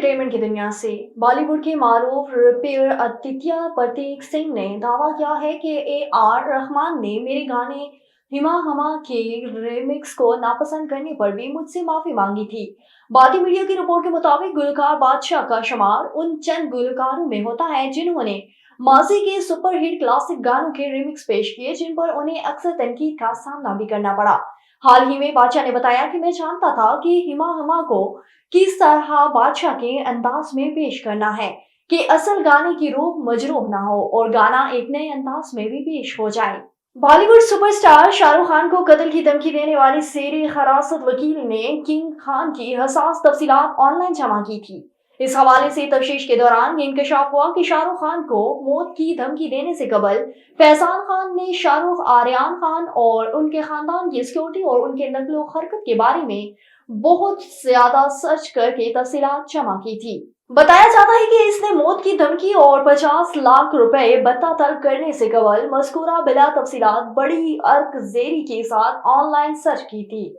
Entertainment की दुनिया से बॉलीवुड के मारूफ रैपर आदित्य प्रतीक सिंह ने दावा किया है कि ए.आर. रहमान ने मेरे गाने हिमा हमा के रिमिक्स को नापसंद करने पर भी मुझसे माफी मांगी थी। भारतीय मीडिया की रिपोर्ट के मुताबिक गुलकार बादशाह का शुमार उन चंद गुलकारों में होता है जिन्होंने माजी के सुपरहिट क्लासिक गानों के रिमिक्स पेश किए, जिन पर उन्हें अक्सर तनकीद का सामना भी करना पड़ा। हाल ही में बादशाह ने बताया कि मैं जानता था कि हिमा हमा को किस तरह बादशाह के अंदाज में पेश करना है कि असल गाने की रूह मजरूह ना हो और गाना एक नए अंदाज में भी पेश हो जाए। बॉलीवुड सुपरस्टार शाहरुख खान को कत्ल की धमकी देने वाली शेर खरासत वकील ने किंग खान की हसास तफसीलात ऑनलाइन जमा की थी। इस हवाले से तफ्तीश के दौरान ये इंकशाफ हुआ कि शाहरुख खान को मौत की धमकी देने से कबल फैजान खान ने शाहरुख, आर्यन खान और उनके खानदान की सिक्योरिटी और उनके नकलो हरकत के बारे में बहुत ज्यादा सर्च करके तफसीलात जमा की थी। बताया जाता है कि इसने मौत की धमकी और 50 लाख रुपए बत्ता तलब करने से कबल मज़कूरा बिला तफसीलात बड़ी अर्क-ज़ेरी के साथ ऑनलाइन सर्च की थी।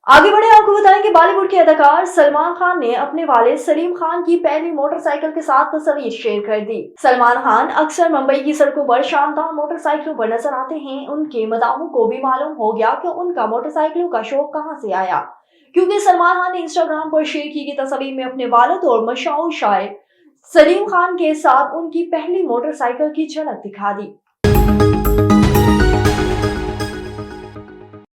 आगे बढ़े आपको बताएं कि बॉलीवुड के अदाकार सलमान खान ने अपने वालिद सलीम खान की पहली मोटरसाइकिल के साथ तस्वीर शेयर कर दी। सलमान खान अक्सर मुंबई की सड़कों पर शानदार मोटरसाइकिलों पर नजर आते हैं। उनके मदाहों को भी मालूम हो गया कि उनका मोटरसाइकिलों का शौक कहां से आया, क्योंकि सलमान खान ने इंस्टाग्राम पर शेयर की गई तस्वीर में अपने वालिद और मशहूर शायर सलीम खान के साथ उनकी पहली मोटरसाइकिल की झलक दिखा दी।